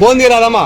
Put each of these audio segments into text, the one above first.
Phone తీరాదమ్మా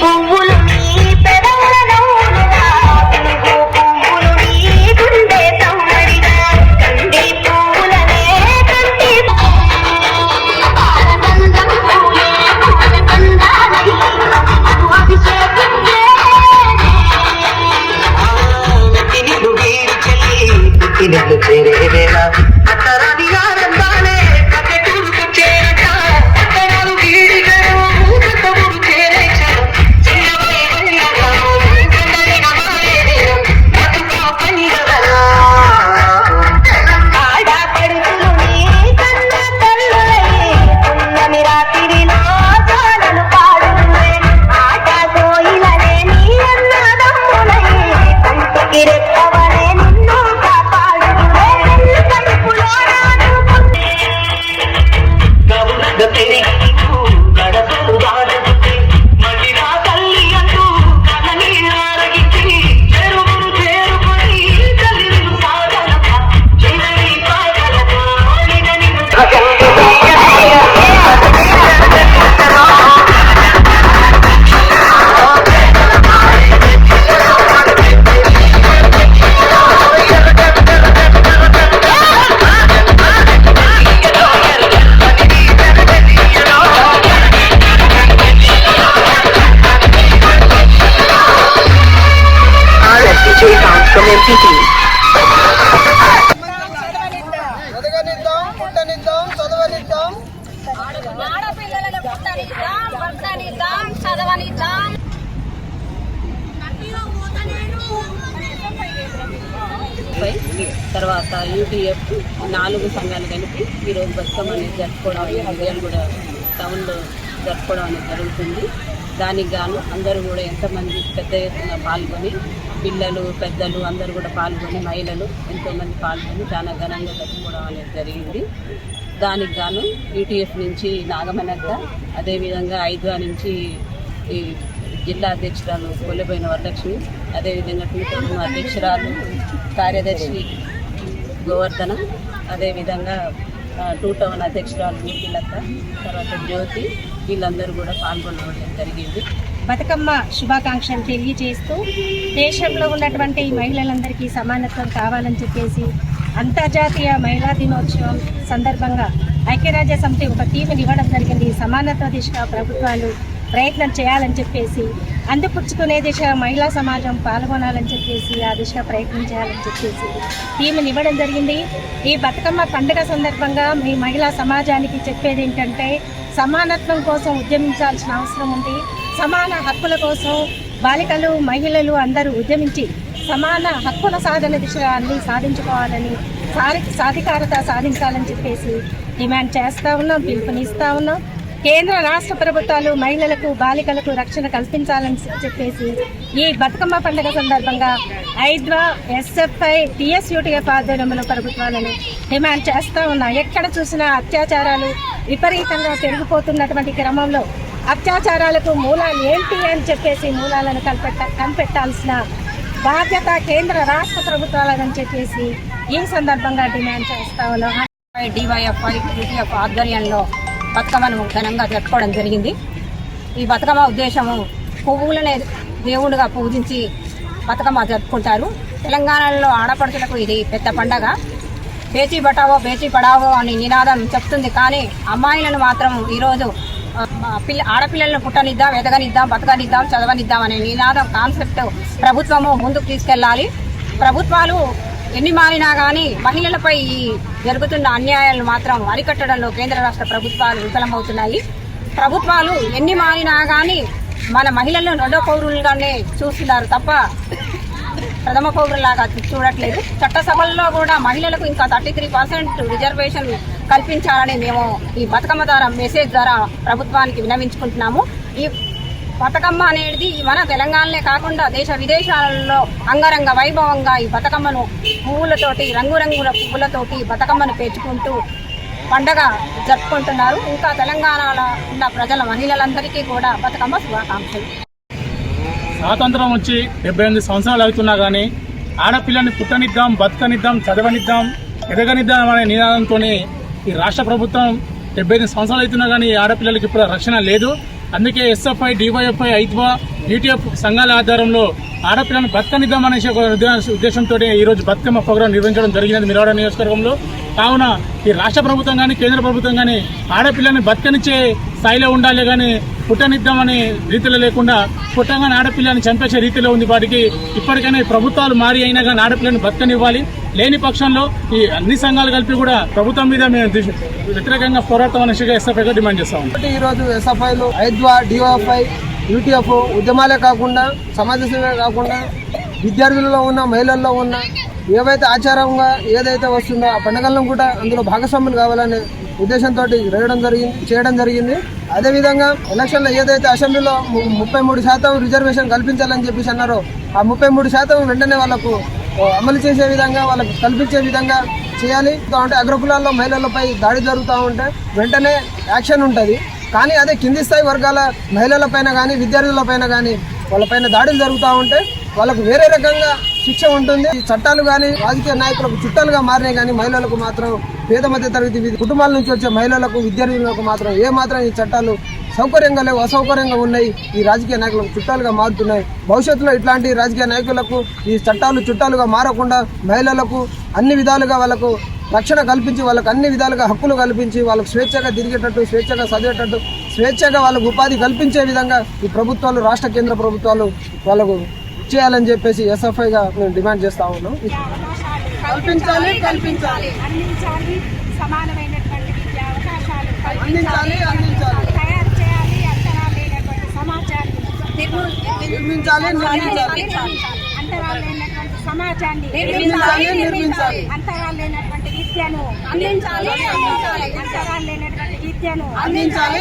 పువ్వులు నీ పెదవుల నవ్వులుగా పువ్వు పువ్వులు నీ గుండె సమ్మడిగా కంది పువ్వులనే కంటి పుట్టినట్లు చేరే వేళ అత్తరాని ఆనందాలే పల్లెటూరుకు చేరట అత్తరాలు వీడిగను కొత్తూరు చేరే క్షణం చిన్నవై వెళ్ళగము కొందరిన మారేదేనం బతుకా పనిగలరా ఆడపడుచులు నీ కన్న తల్లులై ఉన్నమి రాత్రిలో జానలు పాడులే ఆట సోయిలనే నీ అన్నదమ్ములై కంటికి రెప్పవలే నిన్ను కాపాడులే కడుపులో గవునగ పెరిగి గడపలు దాడుతుంది మళ్ళీ నా తల్లి అంటూ కనని ఆరగించి చెరువును చేరుకొని తల్లిను సాగలక చెరని పాగలక ఎదగనిద్దాం, పుట్టనిద్దాం, చదవనిద్దాం. ఆడపిల్లలను పుట్టనిద్దాం, వర్తనిద్దాం, చదవనిద్దాం. తర్వాత యూటీఎఫ్ 4 సంఘాలు కలిపి ఈరోజు బతుకమ్మ అనేది జరుపుకోవడం అనేది మిర్యాలగూడ టౌన్లో జరుపుకోవడం అనేది జరుగుతుంది. దానికి గాను అందరూ కూడా ఎంతమంది పెద్ద ఎత్తున పాల్గొని పిల్లలు పెద్దలు అందరూ కూడా పాల్గొని మహిళలు ఎంతోమంది పాల్గొని చాలా ఘనంగా జరుపుకోవడం అనేది జరిగింది. దానికి గాను యూటీఎఫ్ నుంచి నాగమనక్క, అదేవిధంగా ఐద్వా నుంచి ఈ జిల్లా అధ్యక్షురాలు కొల్లిపోయిన వరలక్ష్మి, అదేవిధంగా టూటౌన్ అధ్యక్షురాలు కార్యదర్శి గోవర్ధన, అదేవిధంగా టూటౌన్ అధ్యక్షురాలు మూర్తిలత, తర్వాత జ్యోతి, వీళ్ళందరూ కూడా పాల్గొనడం జరిగింది. బతుకమ్మ శుభాకాంక్షలు తెలియజేస్తూ దేశంలో ఉన్నటువంటి మహిళలందరికీ సమానత్వం కావాలని చెప్పేసి అంతర్జాతీయ మహిళా దినోత్సవం సందర్భంగా ఐక్యరాజ్య సమితి ఒక టీముని ఇవ్వడం జరిగింది. సమానత్వ దిశగా ప్రభుత్వాలు ప్రయత్నం చేయాలని చెప్పేసి, అందిపుచ్చుకునే దిశ మహిళా సమాజం పాల్గొనాలని చెప్పేసి ఆ దిశగా ప్రయత్నం చేయాలని చెప్పేసి టీముని ఇవ్వడం జరిగింది. ఈ బతుకమ్మ పండుగ సందర్భంగా మీ మహిళా సమాజానికి చెప్పేది ఏంటంటే సమానత్వం కోసం ఉద్యమించాల్సిన అవసరం ఉంది. సమాన హక్కుల కోసం బాలికలు మహిళలు అందరూ ఉద్యమించి సమాన హక్కుల సాధన దిశగా అన్ని సాధించుకోవాలని, సాధికారత సాధించాలని చెప్పేసి డిమాండ్ చేస్తూ ఉన్నాం, పిలుపునిస్తూ ఉన్నాం. కేంద్ర రాష్ట్ర ప్రభుత్వాలు మహిళలకు బాలికలకు రక్షణ కల్పించాలని చెప్పేసి ఈ బతుకమ్మ పండుగ సందర్భంగా ఐద్వా, ఎస్ఎఫ్ఐ, టీఎస్యూటీఎఫ్ ఆధ్వర్యంలో ప్రభుత్వాలను డిమాండ్ చేస్తూ ఉన్నాం. ఎక్కడ చూసినా అత్యాచారాలు విపరీతంగా పెరిగిపోతున్నటువంటి క్రమంలో అత్యాచారాలకు మూలాలు ఏంటి అని చెప్పేసి మూలాలను కనిపెట్టాల్సిన బాధ్యత కేంద్ర రాష్ట్ర ప్రభుత్వాలని చెప్పేసి ఈ సందర్భంగా డిమాండ్ చేస్తా ఉన్నాం. డివైఎఫ్ఐ, యూటీఎఫ్ ఆధ్వర్యంలో బతుకమ్మను ఘనంగా జరుపుకోవడం జరిగింది. ఈ బతుకమ్మ ఉద్దేశము పువ్వులనే దేవుడుగా పూజించి బతుకమ్మ జరుపుకుంటారు. తెలంగాణలో ఆడపడుచులకు ఇది పెద్ద పండగ. బేచీ బటావో బేచీ పడావో అని నినాదం చెప్తుంది. కానీ అమ్మాయిలను మాత్రం ఈరోజు ఆడపిల్లలను పుట్టనిద్దాం, ఎదగనిద్దాం, బతకనిద్దాం, చదవనిద్దాం అనే నినాదం కాన్సెప్ట్ ప్రభుత్వము ముందుకు తీసుకెళ్లాలి. ప్రభుత్వాలు ఎన్ని మారినా కానీ మహిళలపై ఈ జరుగుతున్న అన్యాయాలను మాత్రం అరికట్టడంలో కేంద్ర రాష్ట్ర ప్రభుత్వాలు విఫలమవుతున్నాయి. ప్రభుత్వాలు ఎన్ని మారినా కానీ మన మహిళలను రెండో పౌరులుగానే చూస్తున్నారు తప్ప ప్రథమ పౌరులాగా చూడట్లేదు. చట్టసభల్లో కూడా మహిళలకు ఇంకా 33% రిజర్వేషన్ కల్పించాలని మేము ఈ బతుకమ్మ ద్వారా మెసేజ్ ద్వారా ప్రభుత్వానికి విన్నవించుకుంటున్నాము. ఈ బతుకమ్మ అనేది మన తెలంగాణనే కాకుండా దేశ విదేశాలలో అంగరంగ వైభవంగా ఈ బతుకమ్మను పువ్వులతోటి, రంగురంగుల పువ్వులతోటి బతుకమ్మను పేర్చుకుంటూ పండగ జరుపుకుంటున్నారు. ఇంకా తెలంగాణలో ఉన్న ప్రజల మహిళలందరికీ కూడా బతుకమ్మ శుభాకాంక్షలు. స్వాతంత్రం వచ్చి 78 సంవత్సరాలు అవుతున్నా కానీ ఆడపిల్లని పుట్టనిద్దాం, బతకనిద్దాం, చదవనిద్దాం, ఎదగనిద్దాం అనే నినాదంతో ఈ రాష్ట్ర ప్రభుత్వం 75 సంవత్సరాలు అవుతున్నా కానీ ఆడపిల్లలకి ఇప్పుడు రక్షణ లేదు. అందుకే ఎస్ఎఫ్ఐ, డివైఎఫ్ఐ, ఐద్వా, యూటీఎఫ్ సంఘాల ఆధారంలో ఆడపిల్లను బతకనిద్దామనే ఉద్దేశంతో ఈరోజు బతుకమ్మ ప్రోగ్రాం నిర్వహించడం జరిగినది మిరవాడ నియోజకవర్గంలో. కావున ఈ రాష్ట్ర ప్రభుత్వం కానీ కేంద్ర ప్రభుత్వం కానీ ఆడపిల్లని బతకనిచ్చే స్థాయిలో ఉండాలి కానీ పుట్టనిద్దామనే రీతిలో లేకుండా పుట్టగానే ఆడపిల్లని చంపేసే రీతిలో ఉంది. వాటికి ఇప్పటికైనా ప్రభుత్వాలు మారి అయినా కానీ ఆడపిల్లని బతకనివ్వాలి. లేని పక్షంలో ఈ అన్ని సంఘాలు కలిపి కూడా ప్రభుత్వం మీద మేము వ్యతిరేకంగా పోరాడతామని ఎస్ఎఫ్ఐగా డిమాండ్ చేస్తాం. ఈరోజు ఎస్ఎఫ్ఐలు, ఐద్వా, డివైఎఫ్ఐ, యూటీఎఫ్ ఉద్యమాలే కాకుండా సమాజ సేవే కాకుండా విద్యార్థులలో ఉన్న మహిళల్లో ఉన్న ఏవైతే ఆచారంగా ఏదైతే వస్తుందో ఆ పండుగలను కూడా అందులో భాగస్వాములు కావాలనే ఉద్దేశంతో చేయడం జరిగింది. అదేవిధంగా ఎలక్షన్లో ఏదైతే అసెంబ్లీలో 33% రిజర్వేషన్ కల్పించాలని చెప్పేసి అన్నారో ఆ 33% వెంటనే వాళ్ళకు అమలు చేసే విధంగా వాళ్ళకు కల్పించే విధంగా చేయాలి. అంటే అగ్రకులాల్లో మహిళలపై దాడి జరుగుతూ ఉంటే వెంటనే యాక్షన్ ఉంటుంది. కానీ అదే కింది స్థాయి వర్గాల మహిళలపైన కానీ విద్యార్థులపైన కానీ వాళ్ళపైన దాడులు జరుగుతూ ఉంటే వాళ్ళకు వేరే రకంగా శిక్ష ఉంటుంది. ఈ చట్టాలు కానీ రాజకీయ నాయకులకు చుట్టాలుగా మారినాయి కానీ మహిళలకు మాత్రం పేద మధ్య తరగతి కుటుంబాల నుంచి వచ్చే మహిళలకు విద్యార్థులకు మాత్రం ఏమాత్రం ఈ చట్టాలు సౌకర్యంగా లేవు, అసౌకర్యంగా ఉన్నాయి. ఈ రాజకీయ నాయకులకు చుట్టాలుగా మారుతున్నాయి. భవిష్యత్తులో ఇట్లాంటి రాజకీయ నాయకులకు ఈ చట్టాలు చుట్టాలుగా మారకుండా మహిళలకు అన్ని విధాలుగా వాళ్ళకు రక్షణ కల్పించి వాళ్ళకు అన్ని విధాలుగా హక్కులు కల్పించి వాళ్ళకు స్వేచ్ఛగా తిరిగేటట్టు, స్వేచ్ఛగా చదివేటట్టు, స్వేచ్ఛగా వాళ్ళకు ఉపాధి కల్పించే విధంగా ఈ ప్రభుత్వాలు, రాష్ట్ర కేంద్ర ప్రభుత్వాలు వాళ్ళకు చేయాలని చెప్పేసి ఎస్ఎఫ్ఐగా మేము డిమాండ్ చేస్తా ఉన్నాం. కల్పించాలి, సమానమైనటువంటి విద్యా అవకాశాలు అందించాలి, తయారు చేయాలి, అంతరాలు లేనటువంటి సమాజాన్ని నిర్మించాలి, అంతరాలు లేనటువంటి సమాజాన్ని నిర్మించాలి, అంతరాలు లేనటువంటి విద్యను అందించాలి, అంతరాలు లేనటువంటి విద్యను అందించాలి.